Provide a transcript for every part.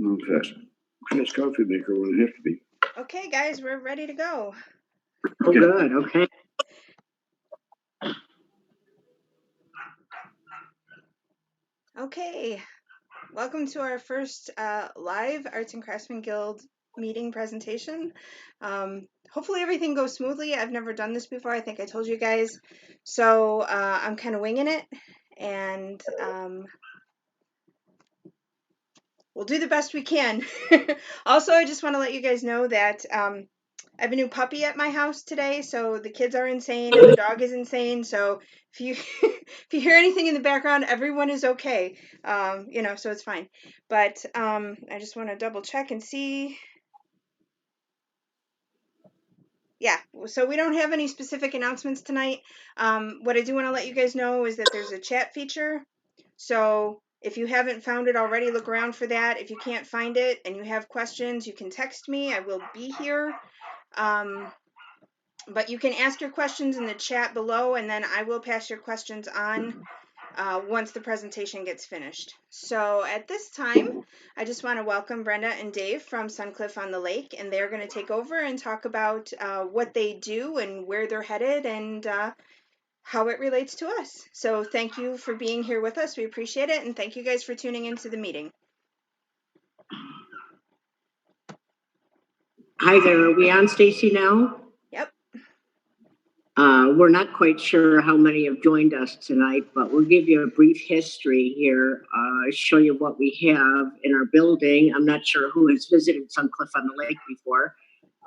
Fast coffee maker when it has to be. Okay, guys, we're ready to go. Oh, good. Okay. Okay, welcome to our first live Arts and Craftsmen Guild meeting presentation. Hopefully everything goes smoothly. I've never done this before. I think I told you guys. So I'm kind of winging it, and we'll do the best we can. Also, I just want to let you guys know that I have a new puppy at my house today, so the kids are insane and the dog is insane. So if you if you hear anything in the background, everyone is okay. So it's fine. But I just want to double check and see. Yeah, so we don't have any specific announcements tonight. What I do want to let you guys know is that there's a chat feature. So if you haven't found it already, look around for that. If you can't find it and you have questions, you can text me. I will be here. But you can ask your questions in the chat below, and then I will pass your questions on once the presentation gets finished. So at this time, I just want to welcome Brenda and Dave from Suncliff on the Lake, and they're going to take over and talk about what they do and where they're headed and how it relates to us. So thank you for being here with us. We appreciate it, and thank you guys for tuning into the meeting. Hi there. Are we on, Stacy, now? Yep. We're not quite sure how many have joined us tonight, but we'll give you a brief history here, show you what we have in our building. I'm not sure who has visited Suncliff on the Lake before,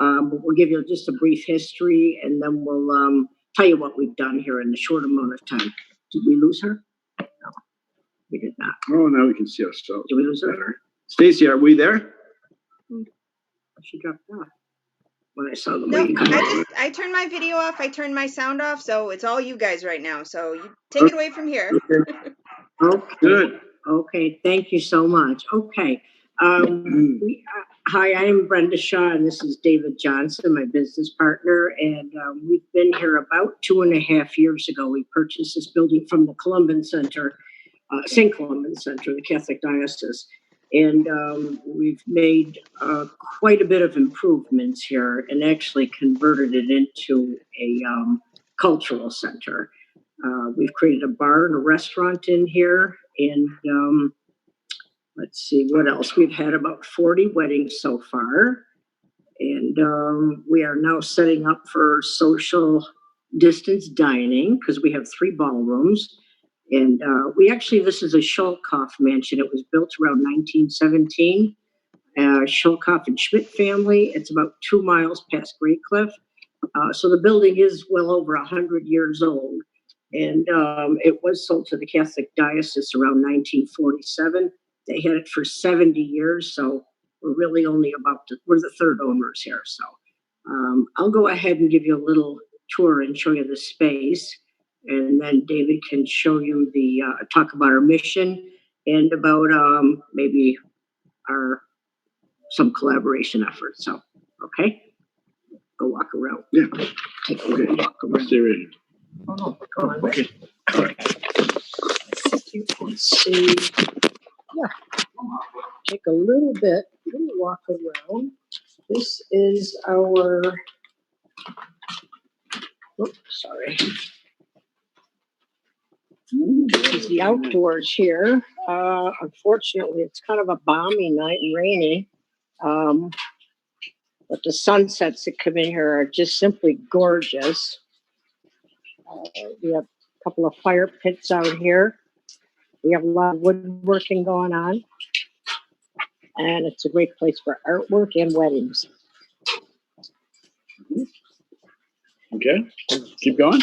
but we'll give you just a brief history, and then we'll tell you what we've done here in the short amount of time. Did we lose her? No, we did not. Oh, now we can see ourselves. Did we lose her? Stacy, are we there? She dropped off. When I saw the No, lady. I turned my video off, I turned my sound off, so it's all you guys right now. So you take it away from here. Okay. Good. Okay, thank you so much. Okay. Hi, I'm Brenda Shaw, and this is David Johnson, my business partner. And we've been here about 2.5 years ago. We purchased this building from the Columban Center, St. Columban Center, the Catholic Diocese. And we've made quite a bit of improvements here and actually converted it into a cultural center. We've created a bar and a restaurant in here. And let's see what else. We've had about 40 weddings so far. And we are now setting up for social distance dining because we have 3 ballrooms. And this is a Schulkoff mansion. It was built around 1917. Schulkoff and Schmidt family. It's about 2 miles past Great Cliff. So the building is well over 100 years old. And it was sold to the Catholic Diocese around 1947. They had it for 70 years. So we're really only we're the 3rd owners here. So I'll go ahead and give you a little tour and show you the space. And then David can show you talk about our mission and about maybe some collaboration efforts. So, okay, go walk around. Yeah. Take a little walk around. Stay ready. Oh, go on. Okay. All right. You can see. Yeah. Take a little walk around. This is our. Oops, sorry. This is the outdoors here. Unfortunately, it's kind of a balmy night and rainy. But the sunsets that come in here are just simply gorgeous. We have a couple of fire pits out here. We have a lot of woodworking going on. And it's a great place for artwork and weddings. Okay, keep going.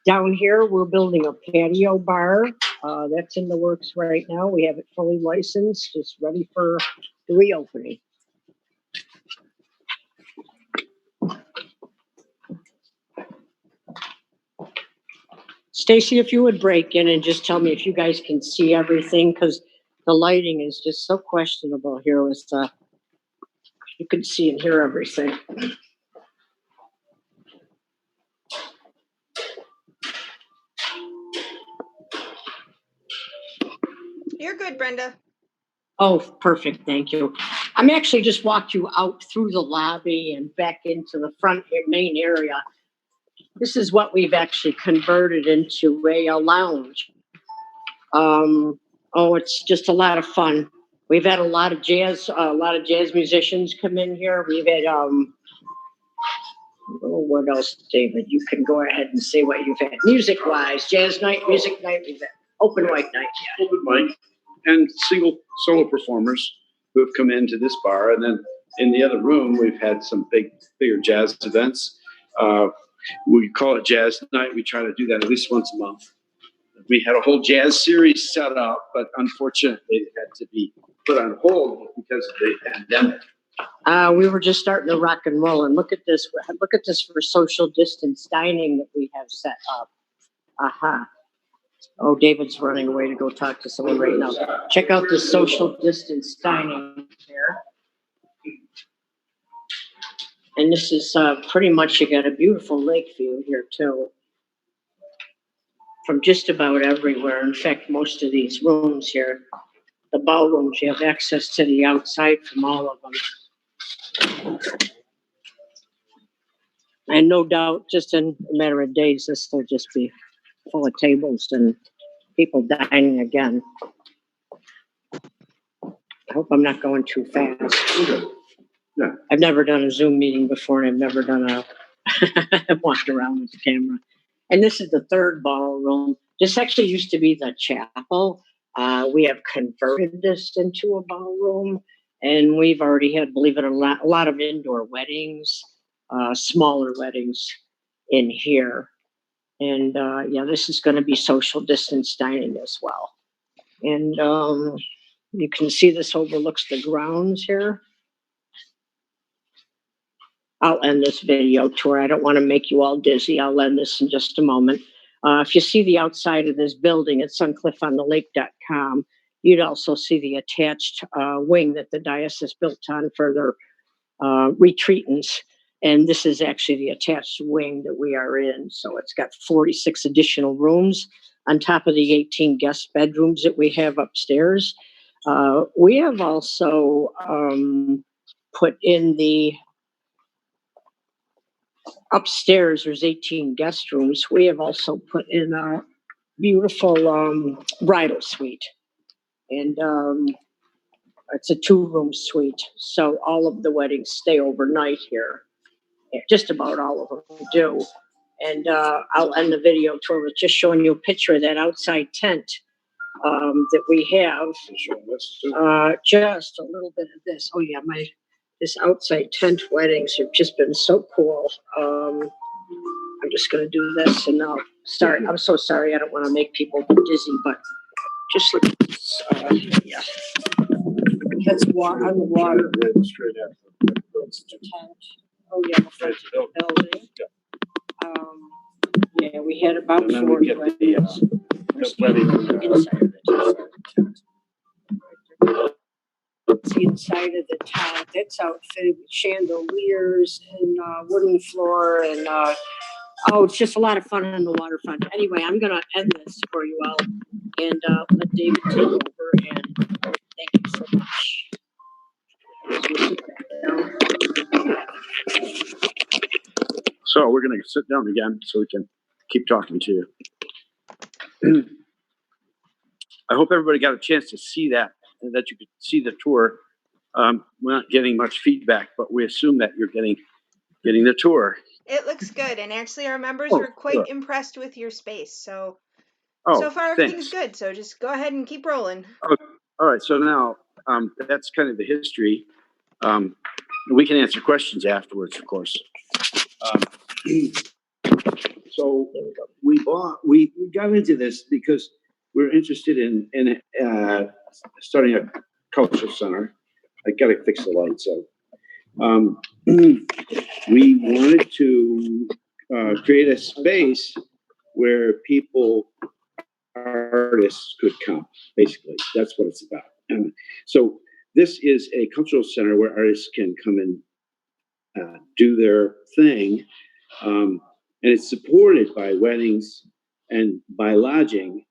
Down here, we're building a patio bar. That's in the works right now. We have it fully licensed, just ready for the reopening. Stacy, if you would break in and just tell me if you guys can see everything, because the lighting is just so questionable here with you can see and hear everything. You're good, Brenda. Oh, perfect. Thank you. I'm actually just walked you out through the lobby and back into the front main area. This is what we've actually converted into a lounge. It's just a lot of fun. We've had a lot of jazz musicians come in here. We've had, what else, David? You can go ahead and say what you've had. Music-wise, jazz night, music night, we've had open mic night. Yeah. Open mic and solo performers who have come into this bar. And then in the other room, we've had some bigger jazz events. We call it jazz night. We try to do that at least once a month. We had a whole jazz series set up, but unfortunately it had to be put on hold because of the pandemic. We were just starting to rock and roll, and look at this. Look at this for social distance dining that we have set up. Aha. Oh, David's running away to go talk to someone right now. Check out the social distance dining here. And this is pretty much, you got a beautiful lake view here too. From just about everywhere. In fact, most of these rooms here, the ballrooms, you have access to the outside from all of them. And no doubt, just in a matter of days, this will just be full of tables and people dining again. I hope I'm not going too fast. Yeah. I've never done a Zoom meeting before, and I've never done I've walked around with the camera. And this is the third ballroom. This actually used to be the chapel. We have converted this into a ballroom, and we've already had, believe it or not, a lot of indoor weddings, smaller weddings in here. And this is going to be social distance dining as well. And you can see this overlooks the grounds here. I'll end this video tour. I don't want to make you all dizzy. I'll end this in just a moment. If you see the outside of this building at suncliffondthelake.com, you'd also see the attached wing that the diocese built on for their retreatants. And this is actually the attached wing that we are in. So it's got 46 additional rooms on top of the 18 guest bedrooms that we have upstairs. We have also put in the upstairs, there's 18 guest rooms. We have also put in a beautiful bridal suite. And it's a 2-room suite. So all of the weddings stay overnight here. Just about all of them do. And I'll end the video tour with just showing you a picture of that outside tent that we have. Just a little bit of this. Oh yeah, this outside tent weddings have just been so cool. I'm just going to do this, and sorry, I'm so sorry. I don't want to make people dizzy, but just look at this. Yeah, that's water on the water. Straight after The tent. Oh yeah, the front of the building. Yeah, we had about 4 weddings. Inside of the tent. It's the inside of the tent. That's outfitted with chandeliers and wooden floor, and it's just a lot of fun on the waterfront. Anyway, I'm gonna end this for you all and let David take over. And thank you so much. So we're going to sit down again so we can keep talking to you. I hope everybody got a chance to see that and that you could see the tour. We're not getting much feedback, but we assume that you're getting the tour. It looks good, and actually our members Oh, were quite good. impressed with your space. So Oh, far everything's good. So just go ahead and keep rolling. Okay. All right. So now that's kind of the history. We can answer questions afterwards, of course. So we got into this because we're interested in starting a cultural center. I got to fix the light. So we wanted to create a space where artists could come. Basically, that's what it's about. And so this is a cultural center where artists can come and do their thing. And it's supported by weddings and by lodging.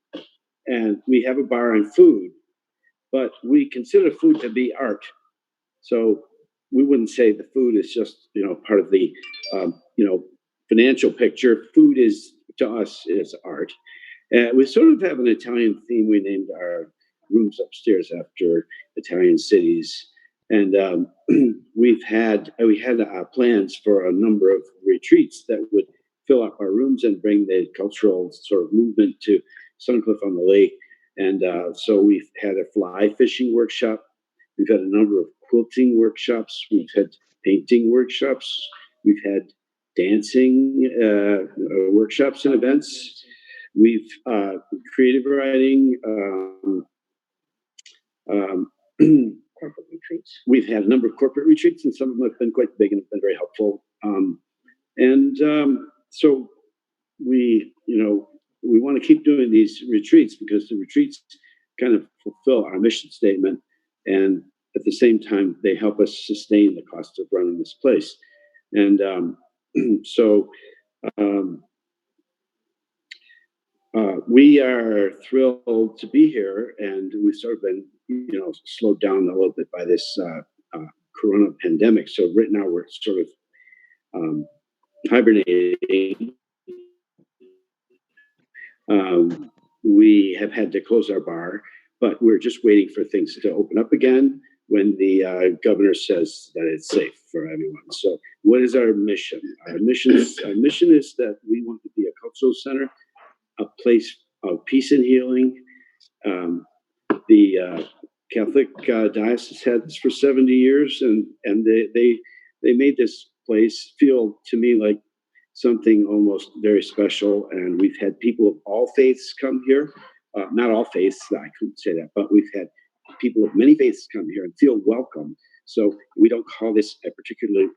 And we have a bar and food. but we consider food to be art. So we wouldn't say the food is just, part of the, financial picture. Food is, to us, is art. And we sort of have an Italian theme. We named our rooms upstairs after Italian cities. And we had plans for a number of retreats that would fill up our rooms and bring the cultural sort of movement to Suncliff on the lake. And so we've had a fly fishing workshop. We've had a number of quilting workshops. We've had painting workshops. We've had dancing workshops and events. We've creative writing. Corporate retreats. We've had a number of corporate retreats, and some of them have been quite big and have been very helpful. So we want to keep doing these retreats because the retreats kind of fulfill our mission statement, and at the same time, they help us sustain the cost of running this place. And we are thrilled to be here, and we've sort of been, slowed down a little bit by this corona pandemic. So right now we're sort of hibernating. We have had to close our bar, but we're just waiting for things to open up again when the governor says that it's safe for everyone. So what is our mission? Our mission is that we want to be a cultural center, a place of peace and healing. The Catholic diocese had this for 70 years, and they made this place feel to me like something almost very special. And we've had people of all faiths come here. Not all faiths, I couldn't say that, but we've had people of many faiths come here and feel welcome. So we don't call this a particularly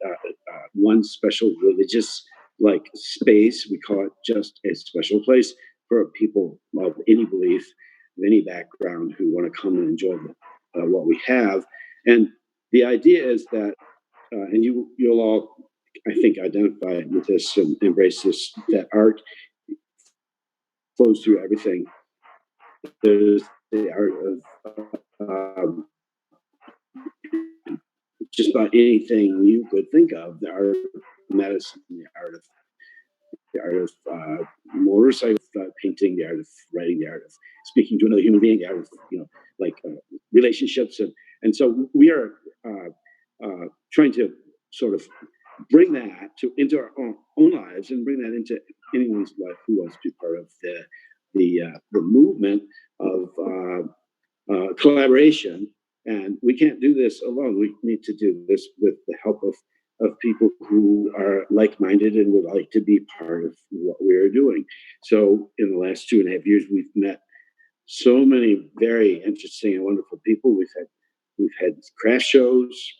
one special religious like space. We call it just a special place for people of any belief, of any background, who want to come and enjoy what we have. And the idea is that, and you'll all, I think, identify with this and embrace this, that art flows through everything. There's the art of just about anything you could think of: the art of medicine, the art of motorcycle painting, the art of writing, the art of speaking to another human being, the art of relationships, and so we are trying to sort of bring that into our own lives and bring that into anyone's life who wants to be part of the movement of collaboration. And we can't do this alone. We need to do this with the help of people who are like-minded and would like to be part of what we're doing. So in the last 2.5 years, we've met so many very interesting and wonderful people. We've had craft shows,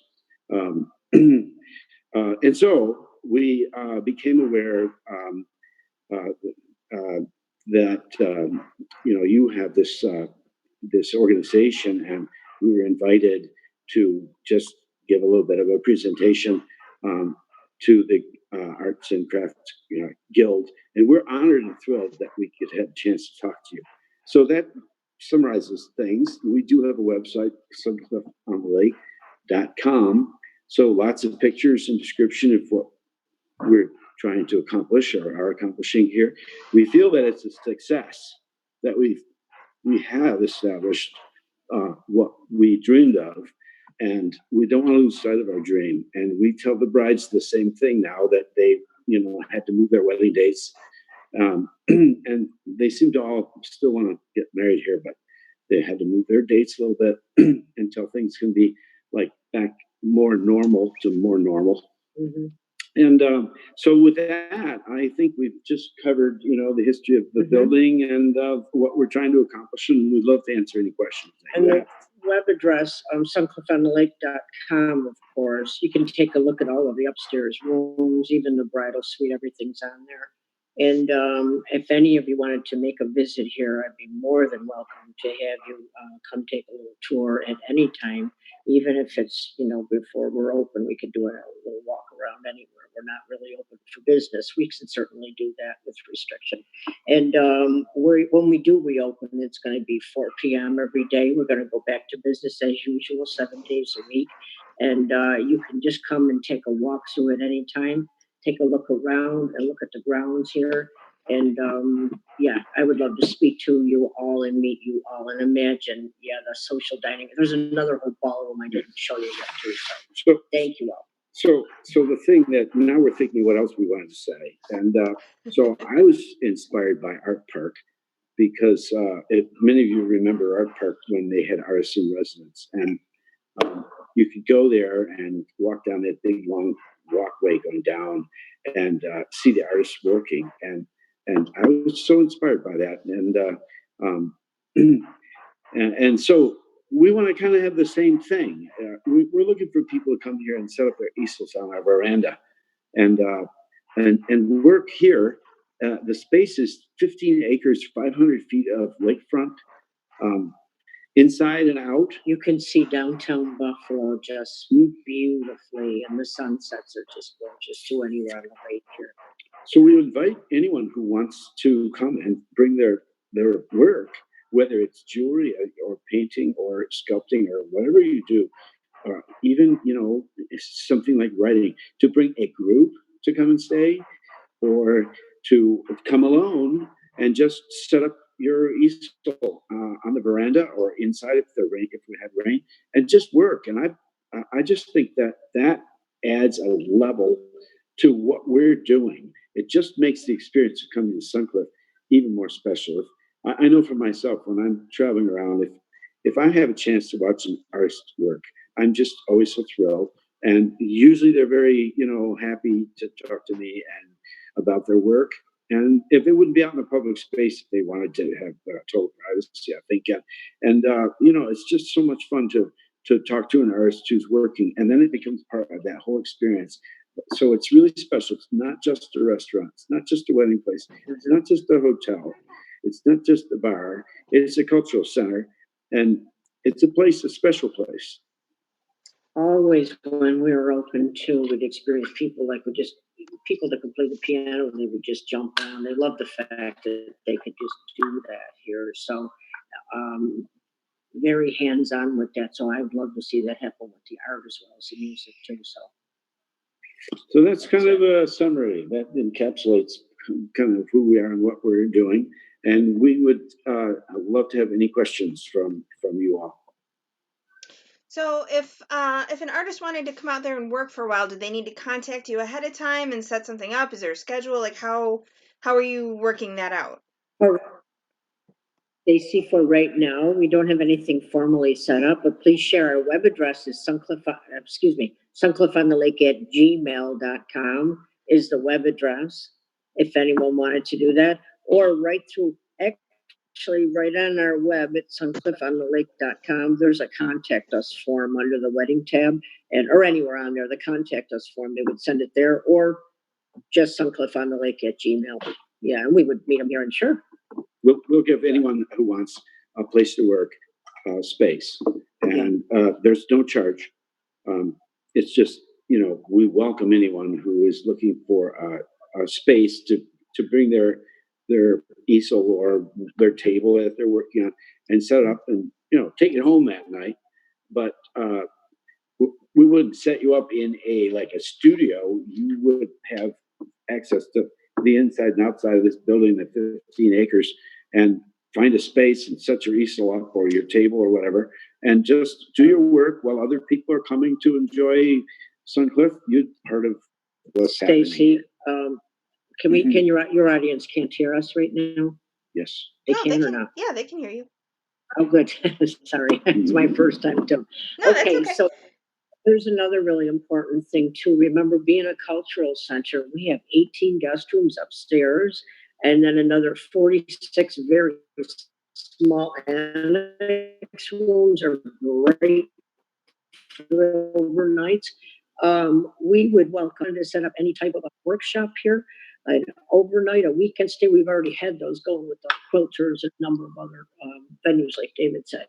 and so we became aware that you have this organization, and we were invited to just give a little bit of a presentation to the Arts and Crafts Guild, and we're honored and thrilled that we could have a chance to talk to you. So that summarizes things. We do have a website, suncliffonthelake.com. So lots of pictures and description of what we're trying to accomplish or are accomplishing here. We feel that it's a success, that we have established what we dreamed of, and we don't want to lose sight of our dream. And we tell the brides the same thing now that they, had to move their wedding dates. And they seem to all still want to get married here, but they had to move their dates a little bit until things can be like back more normal to more normal. Mm-hmm. And so with that, I think we've just covered, the history of the building and what we're trying to accomplish, and we'd love to answer any questions. And the web address, suncliffonthelake.com, of course. You can take a look at all of the upstairs rooms, even the bridal suite, everything's on there. And if any of you wanted to make a visit here, I'd be more than welcome to have you come take a little tour at any time. Even if it's, before we're open, we could do a little walk around around anywhere. We're not really open for business. We can certainly do that with restriction. And when we do reopen, it's going to be 4 p.m. every day. We're going to go back to business as usual, 7 days a week. And you can just come and take a walk through at any time, take a look around and look at the grounds here. And yeah, I would love to speak to you all and meet you all and imagine, the social dining. There's another whole ballroom I didn't show you yet too. So thank you all. So the thing that now we're thinking what else we wanted to say. And so I was inspired by Art Park because many of you remember Art Park when they had artists in residence. And you could go there and walk down that big long walkway going down and see the artists working. And I was so inspired by that. And so we want to kind of have the same thing. We're looking for people to come here and set up their easels on our veranda and work here. The space is 15 acres, 500 feet of lakefront, inside and out. You can see downtown Buffalo just beautifully, and the sunsets are just gorgeous too anywhere on the lake here. So we invite anyone who wants to come and bring their work, whether it's jewelry or painting or sculpting or whatever you do, or even, something like writing, to bring a group to come and stay, or to come alone and just set up your easel on the veranda or inside if we had rain, and just work. And I just think that adds a level to what we're doing. It just makes the experience of coming to Suncliff even more special. I know for myself, when I'm traveling around, if I have a chance to watch an artist work, I'm just always so thrilled. And usually they're very, happy to talk to me and about their work. And if it wouldn't be out in a public space, if they wanted to have total privacy, I think. And it's just so much fun to talk to an artist who's working, and then it becomes part of that whole experience. So it's really special. It's not just a restaurant. It's not just a wedding place. It's not just a hotel. It's not just a bar. It's a cultural center, and it's a special place. Always when we were open too, we'd experience people people that could play the piano, and they would just jump around. They love the fact that they could just do that here. So very hands-on with that. So I would love to see that happen with the art as well as the music too. So that's kind of a summary that encapsulates kind of who we are and what we're doing. And we would love to have any questions from you all. So if an artist wanted to come out there and work for a while, do they need to contact you ahead of time and set something up? Is there a schedule? Like how are you working that out? Stacy, for right now, we don't have anything formally set up, but please share. Our web address is suncliffonthelake@gmail.com is the web address, if anyone wanted to do that, or actually right on our web at suncliffonthelake.com. There's a contact us form under the wedding tab, or anywhere on there, the contact us form, they would send it there, or just suncliffonthelake@gmail. Yeah, and we would meet them here, and sure. We'll give anyone who wants a place to work space, and there's no charge. It's just, we welcome anyone who is looking for a space to bring their easel or their table that they're working on and set up and, take it home that night. But we wouldn't set you up in a studio. You would have access to the inside and outside of this building, the 15 acres, and find a space and set your easel up or your table or whatever, and just do your work while other people are coming to enjoy Suncliff. You're part of what's Stacy, happening. Can your audience can't hear us right now? Yes. They can or not? Yeah, they can hear you. Oh, good. Sorry, it's my first time too. No, that's okay. So there's another really important thing too. Remember, being a cultural center, we have 18 guest rooms upstairs, and then another 46 very small annex rooms are great for overnights. We would welcome to set up any type of a workshop here, an overnight, a weekend stay. We've already had those going with the quilters and a number of other venues, like David said.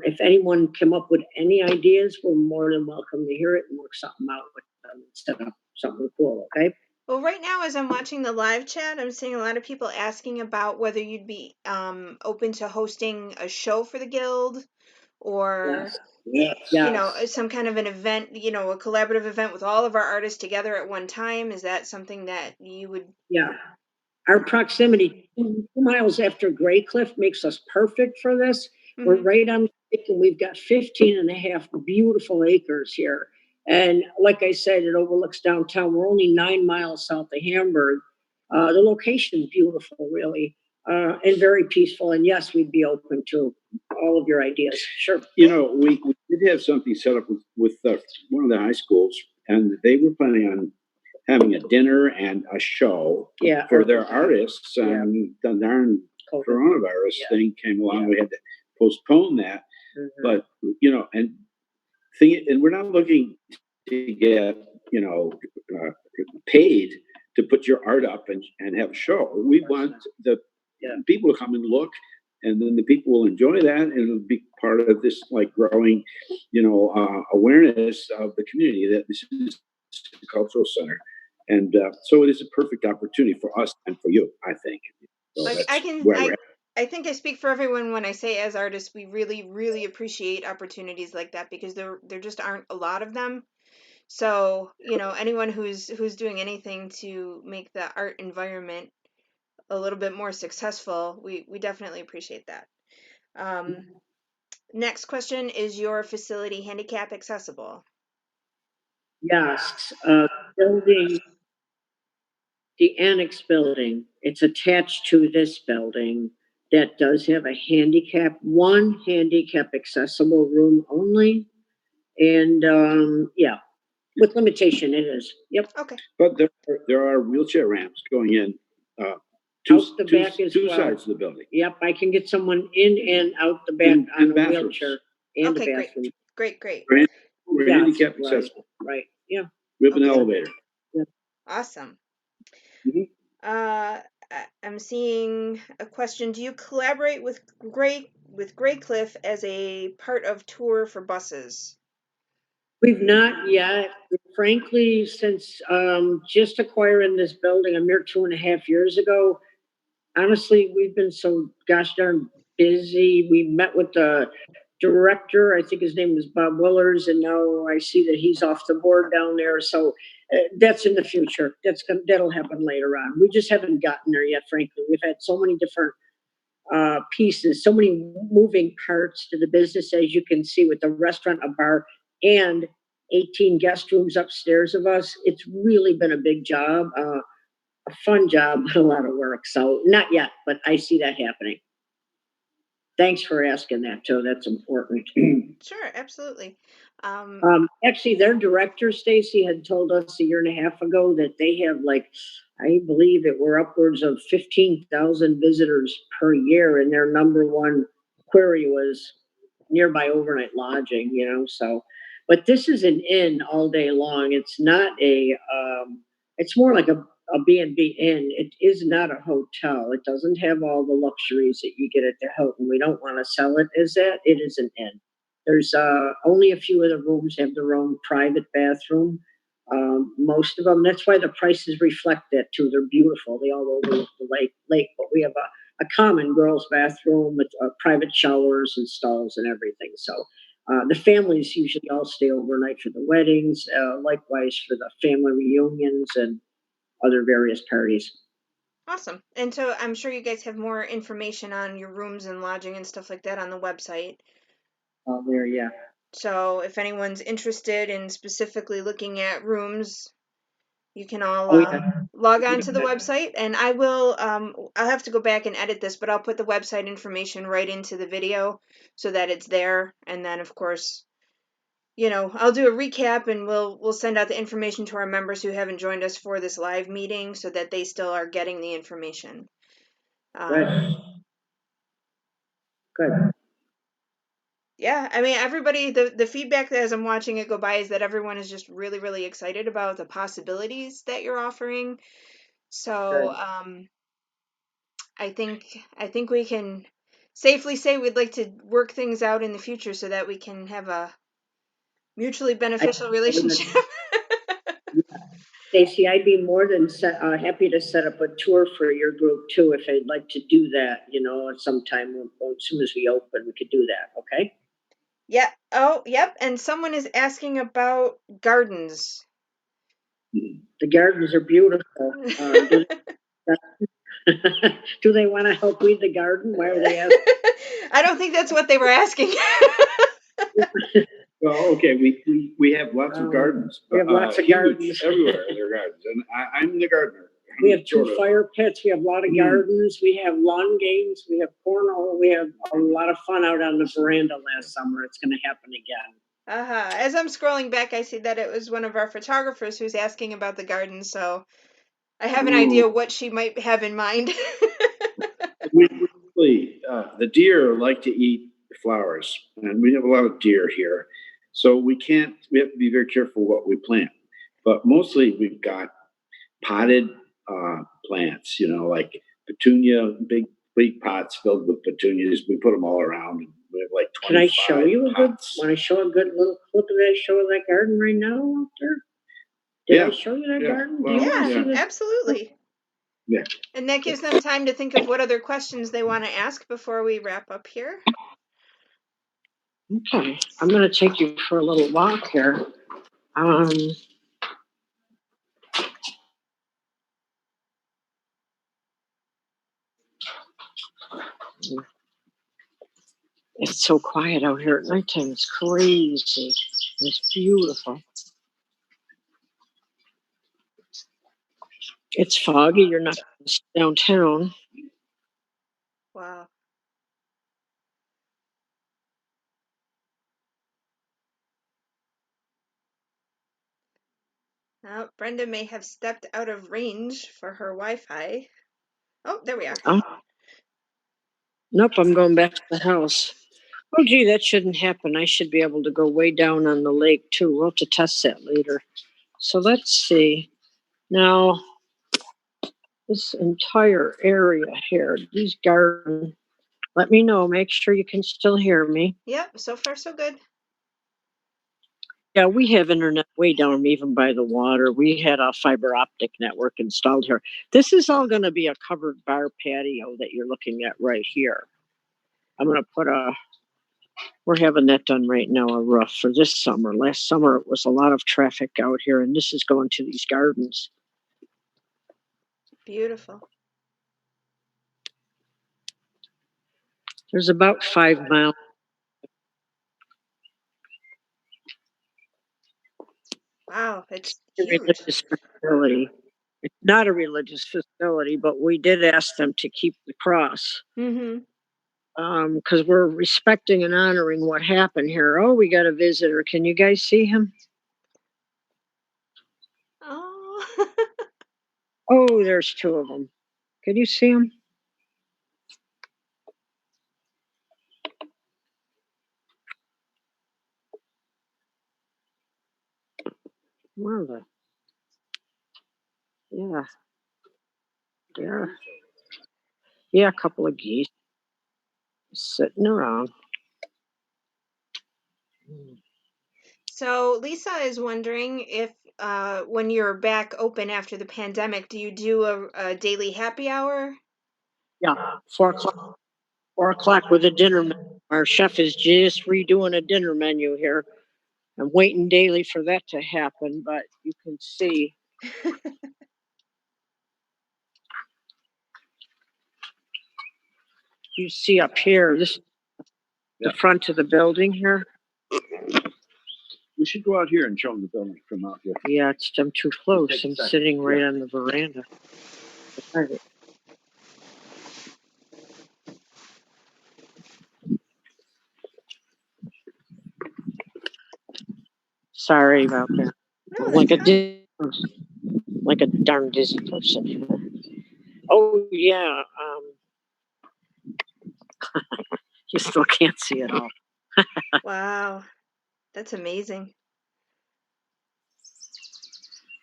If anyone came up with any ideas, we're more than welcome to hear it and work something out with them and set up something cool, okay? Well, right now, as I'm watching the live chat, I'm seeing a lot of people asking about whether you'd be open to hosting a show for the guild, or Yes. some kind of an event, a collaborative event with all of our artists together at one time. Is that something that you would? Yeah. Our proximity, 2 miles after Gray Cliff, makes us perfect for this. We're Mhm. right on the lake, and we've got 15 and a half beautiful acres here. And like I said, it overlooks downtown. We're only 9 miles south of Hamburg. The location's beautiful, really, and very peaceful. And yes, we'd be open to all of your ideas. Sure. We did have something set up with one of the high schools, and they were planning on having a dinner and a show Yeah. for their artists. Yeah. And the darn COVID. coronavirus Yeah. thing came along. Yeah. We had to postpone that. Mhm. But and we're not looking to get paid to put your art up and have a show. We want the people to come and look, and then the people will enjoy that, and it'll be part of this like growing, awareness of the community that this is a cultural center, and so it is a perfect opportunity for us and for you, I think. So Like, that's I can, where we're at. I think I speak for everyone when I say, as artists, we really, really appreciate opportunities like that, because there just aren't a lot of them. So, anyone who's doing anything to make the art environment a little bit more successful, we definitely appreciate that. Next question: is your facility handicap accessible? Yes. Building, the annex building, it's attached to this building that does have one handicap accessible room only. And with limitation, it is. Yep. Okay. But there are wheelchair ramps going in Out the back as two well. sides of the building. Yep, I can get someone in and out the back And on a bathrooms. wheelchair and Okay, a great. bathroom. Great. We're Yes, handicap right. accessible. Right. Yeah. We have an Okay. elevator. Awesome. Mhm. I'm seeing a question. Do you collaborate with Gray Cliff as a part of tour for buses? We've not yet. Frankly, since just acquiring this building a mere 2.5 years ago, honestly, we've been so gosh darn busy. We met with the director. I think his name was Bob Willers, and now I see that he's off the board down there. So that's in the future. That'll happen later on. We just haven't gotten there yet. Frankly, we've had so many different pieces, so many moving parts to the business, as you can see, with the restaurant, a bar, and 18 guest rooms upstairs of us. It's really been a big job, a fun job, but a lot of work. So not yet, but I see that happening. Thanks for asking that, Joe. That's important. Sure, absolutely. Actually, their director, Stacy, had told us a year and a half ago that they have I believe it were upwards of 15,000 visitors per year, and their number one query was nearby overnight lodging, so, but this is an inn all day long. It's not it's more like a B&B inn. It is not a hotel. It doesn't have all the luxuries that you get at the Hilton. We don't want to sell it as that. It is an inn. There's only a few of the rooms have their own private bathroom. Most of them. That's why the prices reflect that too. They're beautiful. They all overlook the lake. But we have a common girls' bathroom with private showers and stalls and everything. So the families usually all stay overnight for the weddings. Likewise for the family reunions and other various parties. Awesome. And so I'm sure you guys have more information on your rooms and lodging and stuff like that on the website. There, yeah. So if anyone's interested in specifically looking at rooms, you can all log on to the website, and I will. I'll have to go back and edit this, but I'll put the website information right into the video so that it's there. And then, of course, I'll do a recap, and we'll send out the information to our members who haven't joined us for this live meeting, so that they still are getting the information. Good. Yeah, I mean, everybody, the feedback that as I'm watching it go by is that everyone is just really, really excited about the possibilities that you're offering. So, I think we can safely say we'd like to work things out in the future so that we can have a mutually beneficial relationship. Stacy, I'd be more than happy to set up a tour for your group too, if they'd like to do that, at some time, as soon as we open, we could do that, okay? Yeah. Oh, yep. And someone is asking about gardens. The gardens are beautiful. Do they want to help weed the garden? Why are they asking? I don't think that's what they were asking. Well, okay, we have lots of gardens. We have lots of huge, gardens. everywhere. There are gardens, and I'm the gardener. We have two Sort of. fire pits. We have a lot of gardens. We have lawn games. We have cornhole. We have a lot of fun out on the veranda last summer. It's going to happen again. As I'm scrolling back, I see that it was one of our photographers who's asking about the garden, so I have an idea what she might have in mind. The deer like to eat flowers, and we have a lot of deer here. So we have to be very careful what we plant. But mostly we've got potted plants, like petunia, big pots filled with petunias. We put them all around. We have like 25 Can I show you a good, pots. want to show a good little clip of that, show of that garden right now out there? Did I show you that garden? Well, Do you want to see this? Absolutely. Yeah. And that gives them time to think of what other questions they want to ask before we wrap up here. Okay, I'm going to take you for a little walk here. It's so quiet out here at nighttime. It's crazy. It's beautiful. It's foggy. You're not downtown. Wow. Now, Brenda may have stepped out of range for her Wi-Fi. Oh, there we are. Oh. Nope, I'm going back to the house. Oh, gee, that shouldn't happen. I should be able to go way down on the lake, too. We'll have to test that later. So let's see. Now, this entire area here, these gardens, let me know. Make sure you can still hear me. Yep, so far so good. Yeah, we have internet way down even by the water. We had a fiber optic network installed here. This is all going to be a covered bar patio that you're looking at right here. I'm going to we're having that done right now, a roof for this summer. Last summer, it was a lot of traffic out here, and this is going to these gardens. Beautiful. There's about 5 miles. Wow, it's A huge. religious facility. It's not a religious facility, but we did ask them to keep the cross. Mm-hmm. Because we're respecting and honoring what happened here. Oh, we got a visitor. Can you guys see him? Oh. Oh, there's 2 of them. Can you see him? Where are they? Yeah. There. Yeah, a couple of geese sitting around. So Lisa is wondering if when you're back open after the pandemic, do you do a daily happy hour? Yeah, 4 o'clock. 4 o'clock with a dinner menu. Our chef is just redoing a dinner menu here. I'm waiting daily for that to happen, but you can see. You see up here, this is the front of the building here. We should go out here and show them the building from out here. Yeah, I'm too close. I'm sitting right on the veranda. Sorry about that. No, Like a darn dizzy person. Oh yeah. You still can't see it all. wow, that's amazing.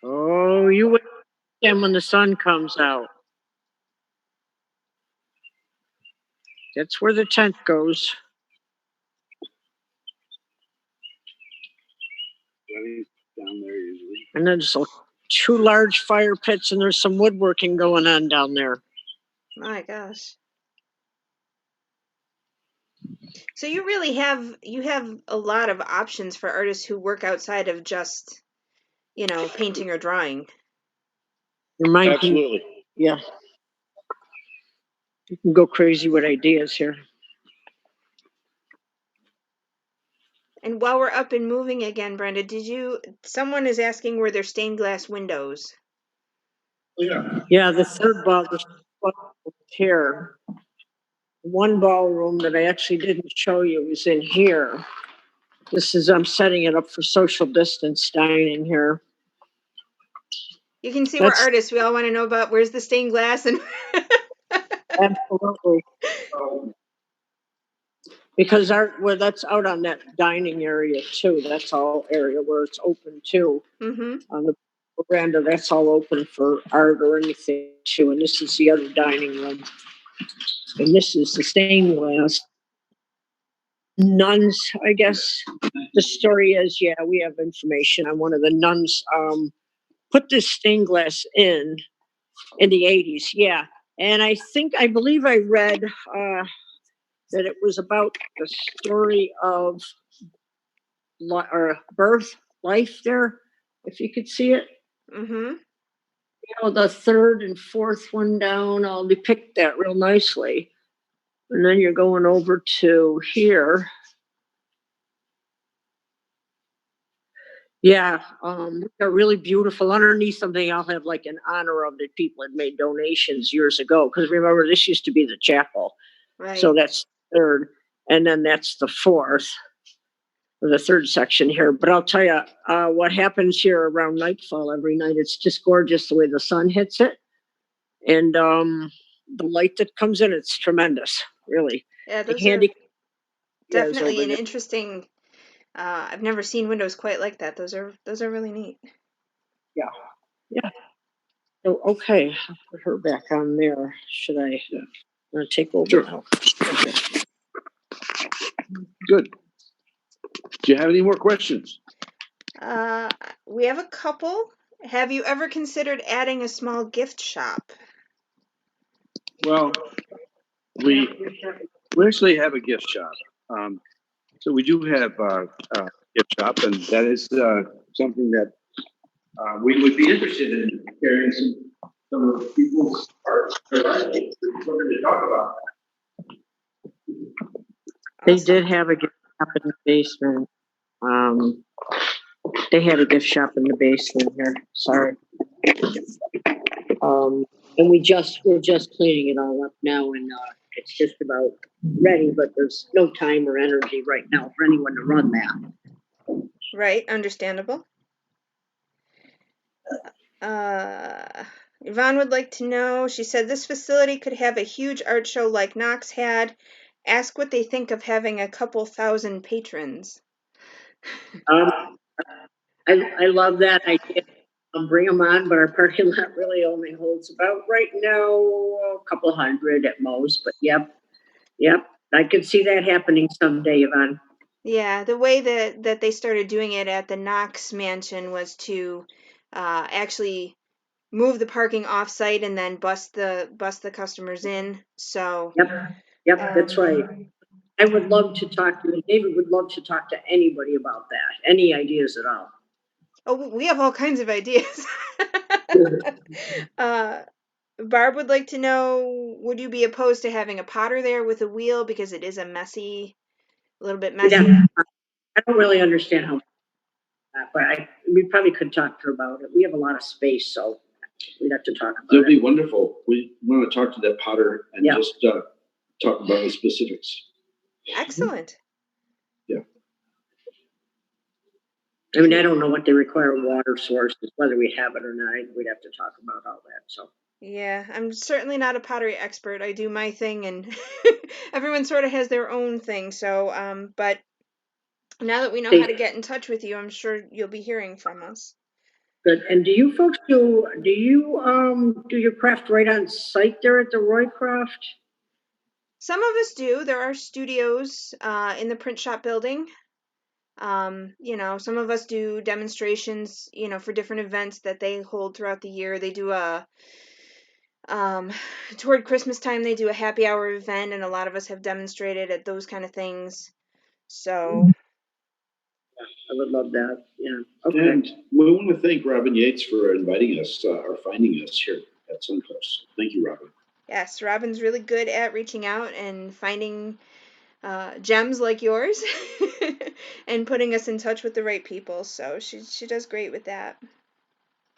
Oh, you wait when the sun comes out. That's where the tent goes. Down there usually. And then just 2 large fire pits, and there's some woodworking going on down there. My gosh. So you really have a lot of options for artists who work outside of just, painting or drawing. Your mind Absolutely. yeah. You can go crazy with ideas here. And while we're up and moving again, Brenda, someone is asking were there stained glass windows? Yeah, the third ballroom here. One ballroom that I actually didn't show you is in here. I'm setting it up for social distance dining here. You can see we're artists. We all want to know about where's the stained glass and Absolutely. Because that's out on that dining area too. That's all area where it's open too. Mm-hmm. On the veranda, that's all open for art or anything too. And this is the other dining room. And this is the stained glass. Nuns, I guess. The story is, we have information on one of the nuns put this stained glass in the 80s. Yeah. And I believe I read that it was about the story of life there, if you could see it. Mm-hmm. The third and fourth one down, I'll depict that real nicely. And then you're going over to here. Yeah, they're really beautiful. Underneath them, they all have like an honor of the people that made donations years ago. Because remember, this used to be the chapel. Right. So that's the third. And then that's the fourth, or the third section here. But I'll tell you, what happens here around nightfall every night, it's just gorgeous the way the sun hits it. And the light that comes in, it's tremendous, really. Yeah, those are definitely an interesting. I've never seen windows quite like that. Those are really neat. Yeah. So, okay, I'll put her back on there. Should I take over? Sure. Now? Good. Do you have any more questions? We have a couple. Have you ever considered adding a small gift shop? Well, we actually have a gift shop. So we do have a gift shop, and that is something that we would be interested in carrying some of the people's art. We're going to talk about They did have a gift shop in the basement. They had a gift shop in the basement here. Sorry. And we're just cleaning it all up now, and it's just about ready. But there's no time or energy right now for anyone to run that. Right, understandable. Yvonne would like to know, she said this facility could have a huge art show like Knox had. Ask what they think of having a couple thousand patrons. I love that idea. Bring them on, but our parking lot really only holds about right now a couple hundred at most. But yep, I could see that happening someday, Yvonne. Yeah, the way that they started doing it at the Knox mansion was to actually move the parking off site and then bus the customers in. So Yep, that's right. I would love to talk to David. Would love to talk to anybody about that. Any ideas at all? Oh, we have all kinds of ideas. Barb would like to know, would you be opposed to having a potter there with a wheel because it is a little bit messy? Yeah, I don't really understand how, but we probably could talk to her about it. We have a lot of space, so we'd have to talk about it. It'd it. be wonderful. We want to talk to that potter and just talk about the specifics. Excellent. Yeah. I mean, I don't know what they require water sources, whether we have it or not. We'd have to talk about all that. So. Yeah, I'm certainly not a pottery expert. I do my thing, and everyone sort of has their own thing. So, but now that we know how to get in touch with you, I'm sure you'll be hearing from us. Good. And do you folks do your craft right on site there at the Roycroft? Some of us do. There are studios in the print shop building. Some of us do demonstrations, for different events that they hold throughout the year. They do um, toward Christmas time, they do a happy hour event, and a lot of us have demonstrated at those kind of things. So, I would love that. Yeah. Okay. And we want to thank Robin Yates for inviting us or finding us here at Suncliff. Thank you, Robin. yes, Robin's really good at reaching out and finding gems like yours and putting us in touch with the right people. So she does great with that.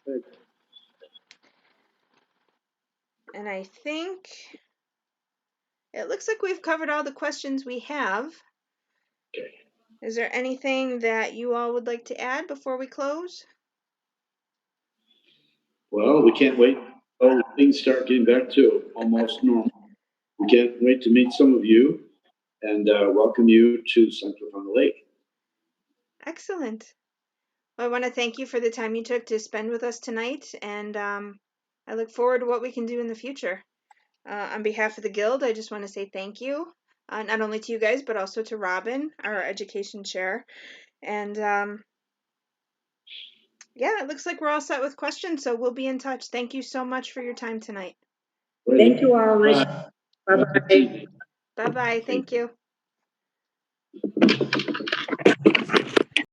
Good. And I think it looks like we've covered all the questions we have. Okay. Is there anything that you all would like to add before we close? Well, we can't wait. Oh, things start getting back to almost normal. We can't wait to meet some of you and welcome you to Suncliff on the Lake. Excellent. Well, I want to thank you for the time you took to spend with us tonight, and I look forward to what we can do in the future. On behalf of the Guild, I just want to say thank you, not only to you guys, but also to Robin, our education chair. And yeah, it looks like we're all set with questions, so we'll be in touch. Thank you so much for your time tonight. Thank you all. Nice. Bye. Bye-bye. Bye-bye. Thank you.